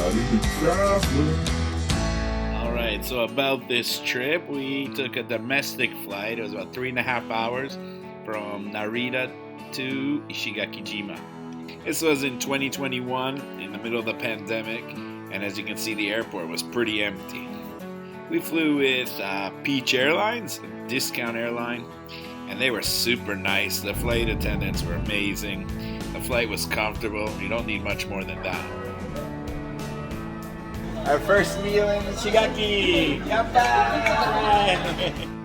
Untitled Chapter. Alright, so about this trip, we took a domestic flight. It was about 3.5 hours from Narita to Ishigakijima. This was in 2021, in the middle of the pandemic, and as you can see, the airport was pretty empty. We flew with Peach Airlines, a discount airline, and they were super nice. The flight attendants were amazing. The flight was comfortable. You don't need much more than that. Our first meal in Ishigaki! Yuppa!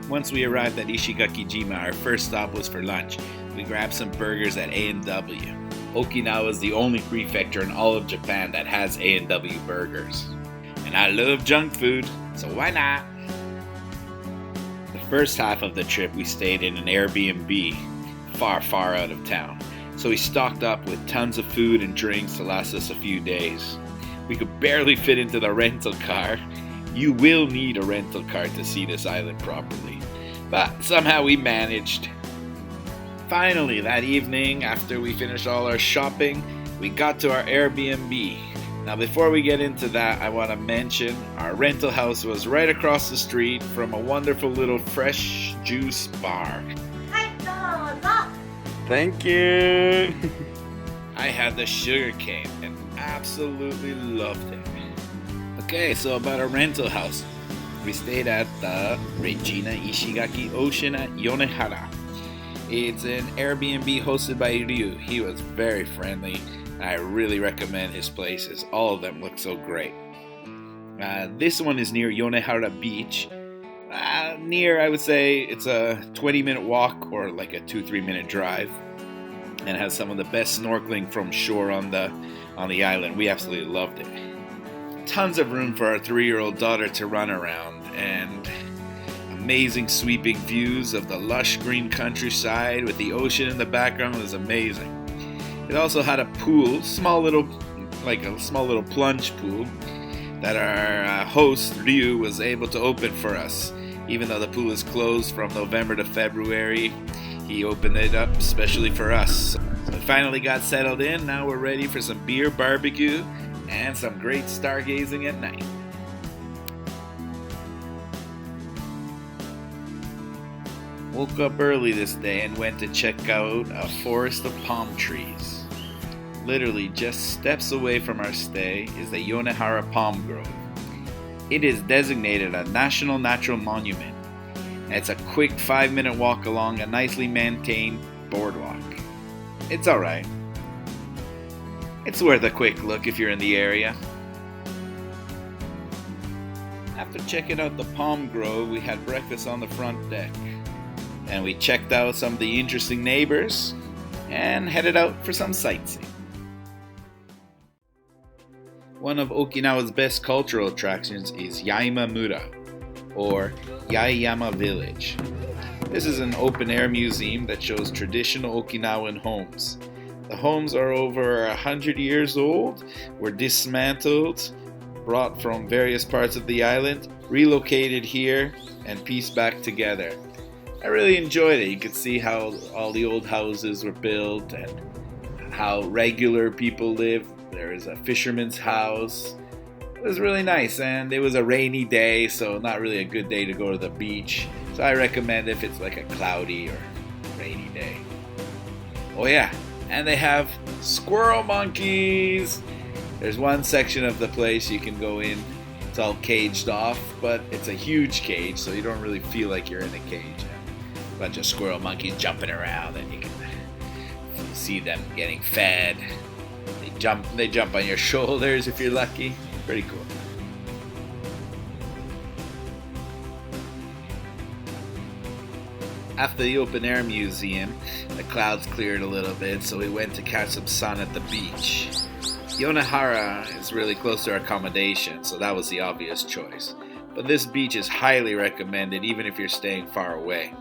Once we arrived at Ishigakijima, our first stop was for lunch. We grabbed some burgers at A&W. Okinawa is the only prefecture in all of Japan that has A&W burgers. And I love junk food, so why not? The first half of the trip we stayed in an Airbnb far out of town. So we stocked up with tons of food and drinks to last us a few days. We could barely fit into the rental car. You will need a rental car to see this island properly. But somehow we managed. Finally, that evening, after we finished all our shopping, we got to our Airbnb. Now, before we get into that, I want to mention our rental house was right across the street from a wonderful little fresh juice bar. Thank you! I had the sugar cane and absolutely loved it. Okay, so about our rental house. We stayed at the Regina Ishigaki Ocean at Yonehara. It's an Airbnb hosted by Ryu. He was very friendly. I really recommend his places. All of them look so great. This one is near Yonehara Beach. I would say it's a 20-minute walk or like a 2-3 minute drive, and has some of the best snorkeling from shore on the island. We absolutely loved it. Tons of room for our 3-year-old daughter to run around, and amazing sweeping views of the lush green countryside with the ocean in the background was amazing. It also had a pool, a small little plunge pool that our host Ryu was able to open for us. Even though the pool is closed from November to February, he opened it up especially for us. So we finally got settled in. Now we're ready for some beer barbecue and some great stargazing at night. Woke up early this day and went to check out a forest of palm trees. Literally just steps away from our stay is the Yonehara Palm Grove. It is designated a National Natural Monument. And it's a quick 5-minute walk along a nicely maintained boardwalk. It's alright. It's worth a quick look if you're in the area. After checking out the palm grove, we had breakfast on the front deck. And we checked out some of the interesting neighbors and headed out for some sightseeing. One of Okinawa's best cultural attractions is Yaimamura, or Yaeyama Village. This is an open-air museum that shows traditional Okinawan homes. The homes are over 100 years old, were dismantled, brought from various parts of the island, relocated here, and pieced back together. I really enjoyed it. You could see how all the old houses were built and how regular people lived. There is a fisherman's house. It was really nice, and it was a rainy day, so not really a good day to go to the beach. So I recommend if it's like a cloudy or rainy day. Oh yeah, and they have Squirrel Monkeys. There's one section of the place you can go in. It's all caged off, but it's a huge cage, so you don't really feel like you're in a cage. A bunch of squirrel monkeys jumping around, and you can see them getting fed. They jump on your shoulders if you're lucky. Pretty cool. After the open air museum, the clouds cleared a little bit, so we went to catch some sun at the beach. Yonehara is really close to our accommodation, so that was the obvious choice. But this beach is highly recommended even if you're staying far away.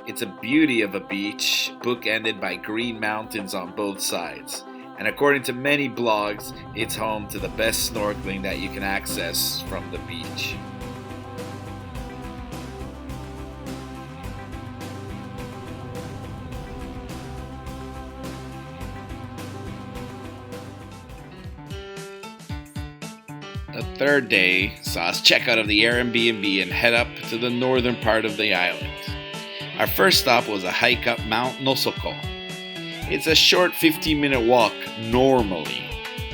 It's a beauty of a beach, bookended by green mountains on both sides. And according to many blogs, it's home to the best snorkeling that you can access from the beach. The third day saw us check out of the Airbnb and head up to the northern part of the island. Our first stop was a hike up Mount Nosoko. It's a short 15-minute walk normally,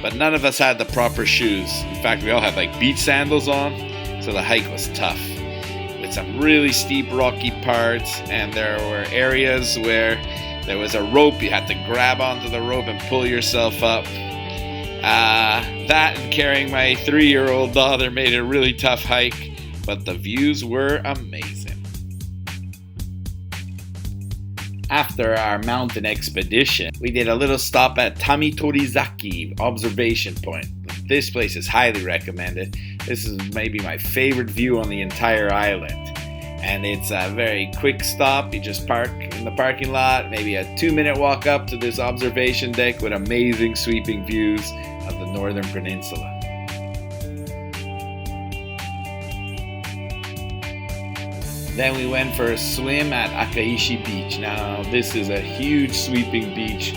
but none of us had the proper shoes. In fact, we all had like beach sandals on, so the hike was tough. With some really steep rocky parts, and there were areas where there was a rope, you had to grab onto the rope and pull yourself up. That and carrying my 3-year-old daughter made it a really tough hike, but the views were amazing. After our mountain expedition, we did a little stop at Tamitorizaki observation point. This place is highly recommended. This is maybe my favorite view on the entire island. And it's a very quick stop. You just park in the parking lot, maybe a 2-minute walk up to this observation deck with amazing sweeping views of the northern peninsula. Then we went for a swim at Akaishi Beach. Now, this is a huge sweeping beach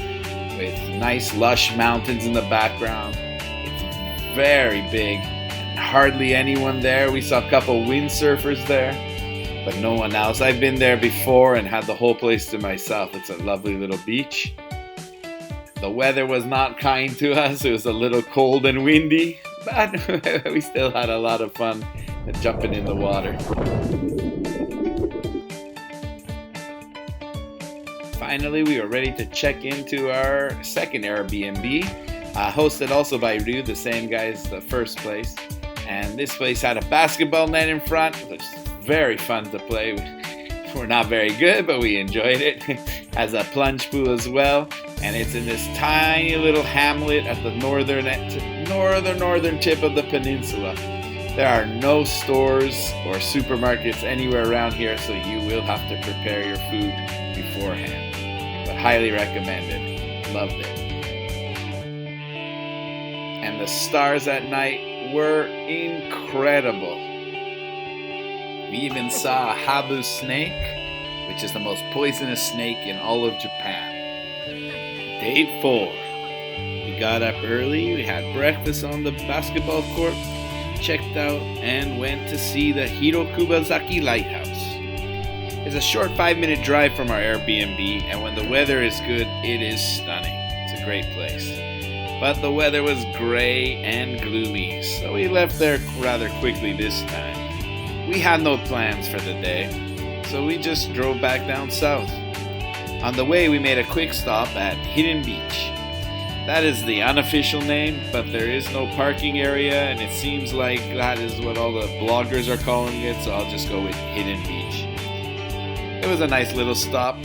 with nice lush mountains in the background. It's very big and hardly anyone there. We saw a couple windsurfers there, but no one else. I've been there before and had the whole place to myself. It's a lovely little beach. The weather was not kind to us. It was a little cold and windy, but we still had a lot of fun jumping in the water. Finally, we were ready to check into our second Airbnb, hosted also by Ryu, the same guy as the first place. And this place had a basketball net in front, which was very fun to play. We're not very good, but we enjoyed it. Has a plunge pool as well, and it's in this tiny little hamlet at the northern tip of the peninsula. There are no stores or supermarkets anywhere around here, so you will have to prepare your food beforehand. But highly recommended. Loved it. And the stars at night were incredible. We even saw a habu snake, which is the most poisonous snake in all of Japan. Day 4. We got up early, we had breakfast on the basketball court, checked out, and went to see the Hiro Kubazaki Lighthouse. It's a short 5-minute drive from our Airbnb, and when the weather is good, it is stunning. It's a great place. But the weather was gray and gloomy, so we left there rather quickly this time. We had no plans for the day, so we just drove back down south. On the way, we made a quick stop at Hidden Beach. That is the unofficial name, but there is no parking area, and it seems like that is what all the bloggers are calling it, so I'll just go with Hidden Beach. It was a nice little stop.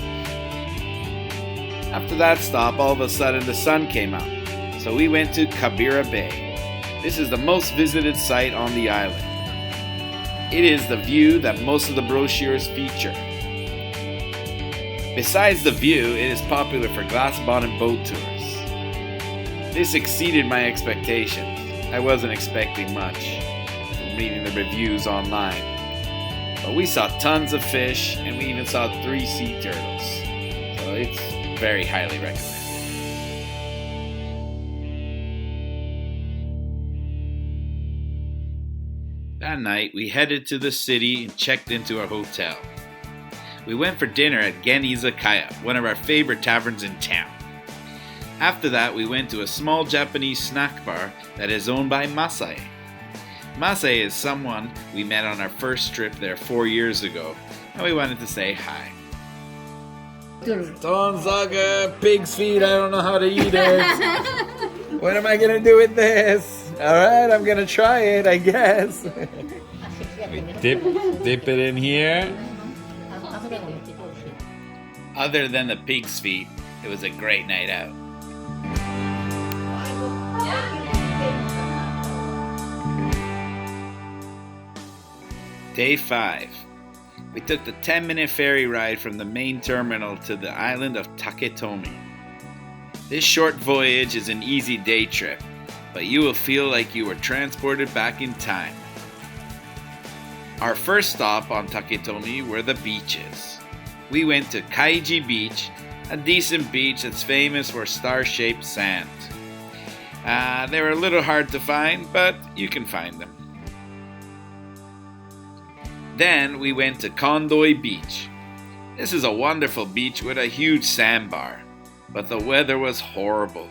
After that stop, all of a sudden the sun came out, so we went to Kabira Bay. This is the most visited site on the island. It is the view that most of the brochures feature. Besides the view, it is popular for glass-bottom boat tours. This exceeded my expectations. I wasn't expecting much from reading the reviews online. But we saw tons of fish, and we even saw 3 sea turtles. So it's very highly recommended. That night, we headed to the city and checked into our hotel. We went for dinner at Izakaya, one of our favorite taverns in town. After that, we went to a small Japanese snack bar that is owned by Masai. Masai is someone we met on our first trip there 4 years ago, and we wanted to say hi. Tonsaga, pig's feet, I don't know how to eat it. What am I gonna do with this? Alright, I'm gonna try it, I guess. We dip it in here. Other than the pig's feet, it was a great night out. Day 5. We took the 10-minute ferry ride from the main terminal to the island of Taketomi. This short voyage is an easy day trip, but you will feel like you were transported back in time. Our first stop on Taketomi were the beaches. We went to Akaishi Beach, a decent beach that's famous for star-shaped sand. They were a little hard to find, but you can find them. Then we went to Kondoi Beach. This is a wonderful beach with a huge sandbar, but the weather was horrible.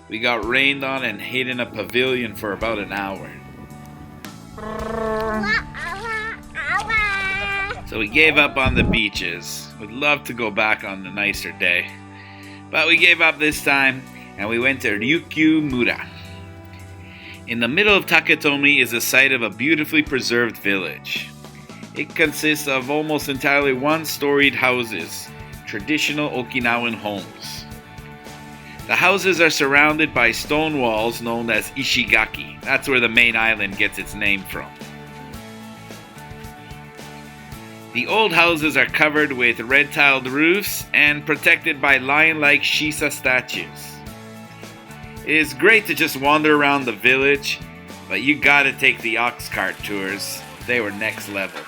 We got rained on and hid in a pavilion for about an hour. So we gave up on the beaches. Would love to go back on a nicer day. But we gave up this time and we went to Ryukyūmura. In the middle of Taketomi is the site of a beautifully preserved village. It consists of almost entirely one-storied houses, traditional Okinawan homes. The houses are surrounded by stone walls known as Ishigaki. That's where the main island gets its name from. The old houses are covered with red-tiled roofs and protected by lion-like shisa statues. It is great to just wander around the village, but you gotta take the ox cart tours. They were next level.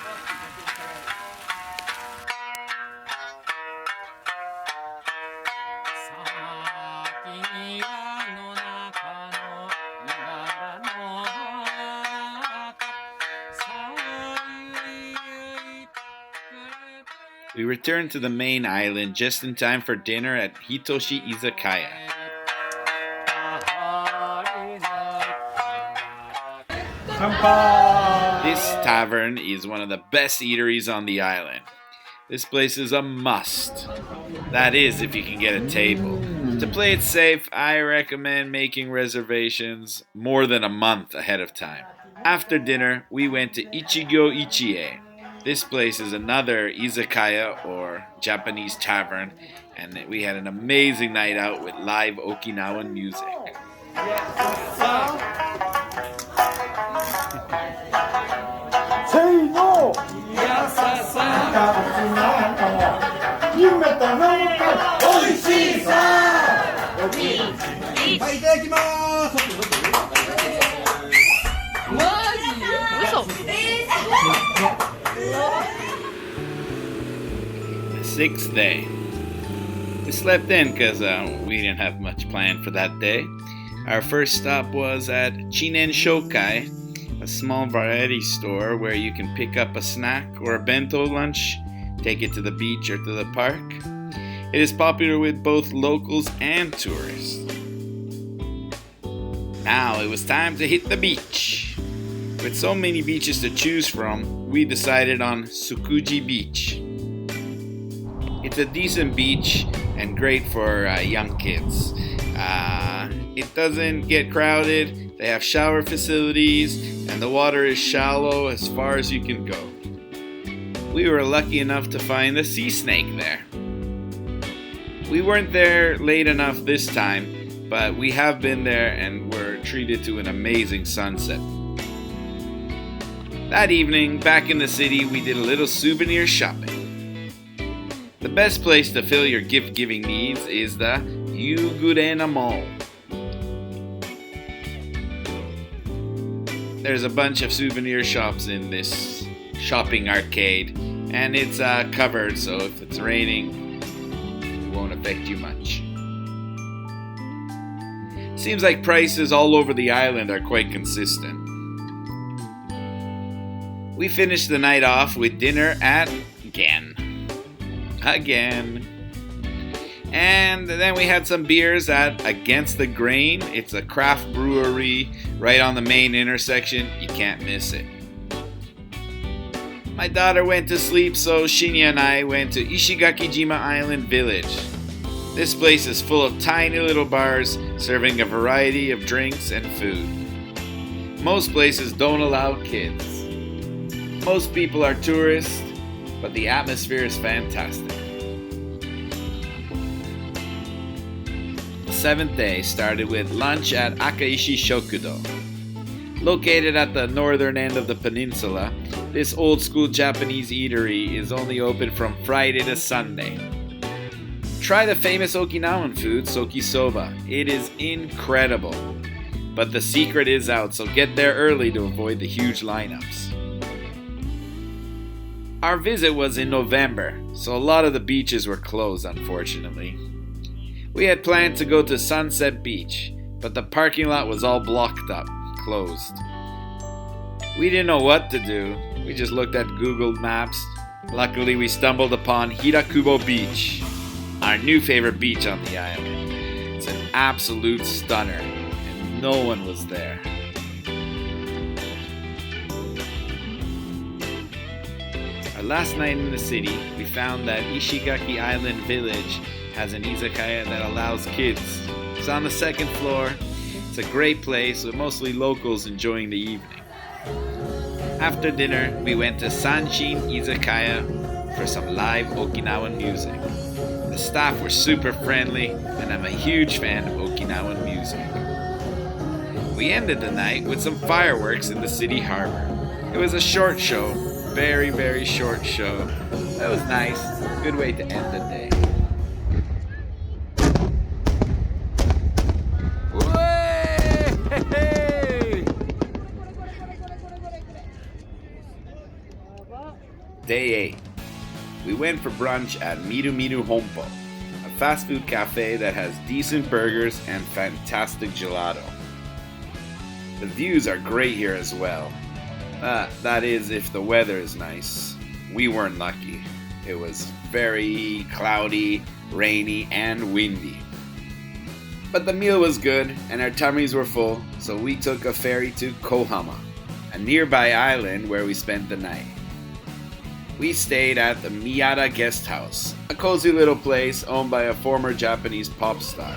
We returned to the main island just in time for dinner at Hitoshi Izakaya. This tavern is one of the best eateries on the island. This place is a must. That is, if you can get a table. To play it safe, I recommend making reservations more than a month ahead of time. After dinner, we went to Ichigo Ichie. This place is another izakaya or Japanese tavern, and we had an amazing night out with live Okinawan music. The sixth day. We slept in because we didn't have much planned for that day. Our first stop was at Cineshokai, a small variety store where you can pick up a snack or a bento lunch, take it to the beach or to the park. It is popular with both locals and tourists. Now it was time to hit the beach. With so many beaches to choose from, we decided on Tsukuji Beach. It's a decent beach and great for young kids. It doesn't get crowded, they have shower facilities, and the water is shallow as far as you can go. We were lucky enough to find a sea snake there. We weren't there late enough this time, but we have been there and were treated to an amazing sunset. That evening, back in the city, we did a little souvenir shopping. The best place to fill your gift-giving needs is the Yugurena Mall. There's a bunch of souvenir shops in this shopping arcade, and it's covered, so if it's raining, it won't affect you much. Seems like prices all over the island are quite consistent. We finished the night off with dinner at Again. And then we had some beers at Against the Grain. It's a craft brewery right on the main intersection. You can't miss it. My daughter went to sleep, so Shinya and I went to Ishigakijima Island Village. This place is full of tiny little bars serving a variety of drinks and food. Most places don't allow kids. Most people are tourists, but the atmosphere is fantastic. The seventh day started with lunch at Akaishi Shokudo. Located at the northern end of the peninsula, this old-school Japanese eatery is only open from Friday to Sunday. Try the famous Okinawan food, sokisoba. It is incredible. But the secret is out, so get there early to avoid the huge lineups. Our visit was in November, so a lot of the beaches were closed, unfortunately. We had planned to go to Sunset Beach, but the parking lot was all blocked up, closed. We didn't know what to do. We just looked at Google Maps. Luckily, we stumbled upon Hirakubo Beach, our new favorite beach on the island. It's an absolute stunner, and no one was there. Our last night in the city, we found that Ishigaki Island Village has an izakaya that allows kids. It's on the second floor. It's a great place with mostly locals enjoying the evening. After dinner, we went to Sanshin Izakaya for some live Okinawan music. The staff were super friendly, and I'm a huge fan of Okinawan music. We ended the night with some fireworks in the city harbor. It was a short show, very, very short show. That was nice. Good way to end the day. Day 8. We went for brunch at Miru Miru Hompo, a fast food cafe that has decent burgers and fantastic gelato. The views are great here as well. That is if the weather is nice. We weren't lucky. It was very cloudy, rainy, and windy. But the meal was good and our tummies were full, so we took a ferry to Kohama, a nearby island where we spent the night. We stayed at the Miyata Guest House, a cozy little place owned by a former Japanese pop star.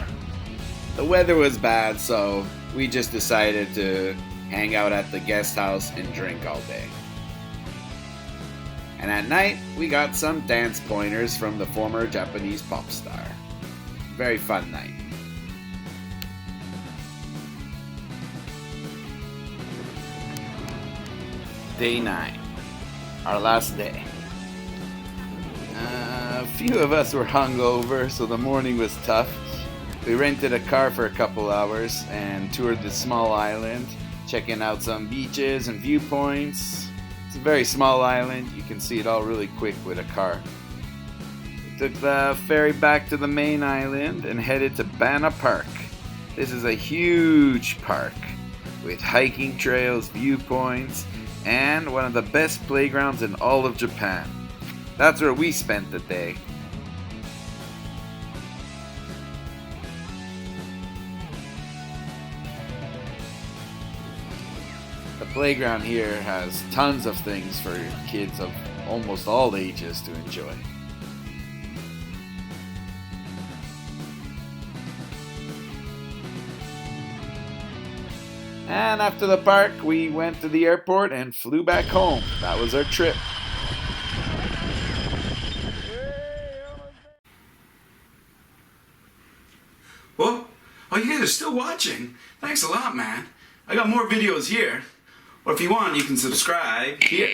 The weather was bad, so we just decided to hang out at the guest house and drink all day. And at night, we got some dance pointers from the former Japanese pop star. Very fun night. Day 9, our last day. A few of us were hungover, so the morning was tough. We rented a car for a couple hours and toured the small island, checking out some beaches and viewpoints. It's a very small island. You can see it all really quick with a car. We took the ferry back to the main island and headed to Banna Park. This is a huge park with hiking trails, viewpoints, and one of the best playgrounds in all of Japan. That's where we spent the day. The playground here has tons of things for kids of almost all ages to enjoy. And after the park, we went to the airport and flew back home. That was our trip. Well, you guys are still watching. Thanks a lot, man. I got more videos here. Or if you want, you can subscribe here.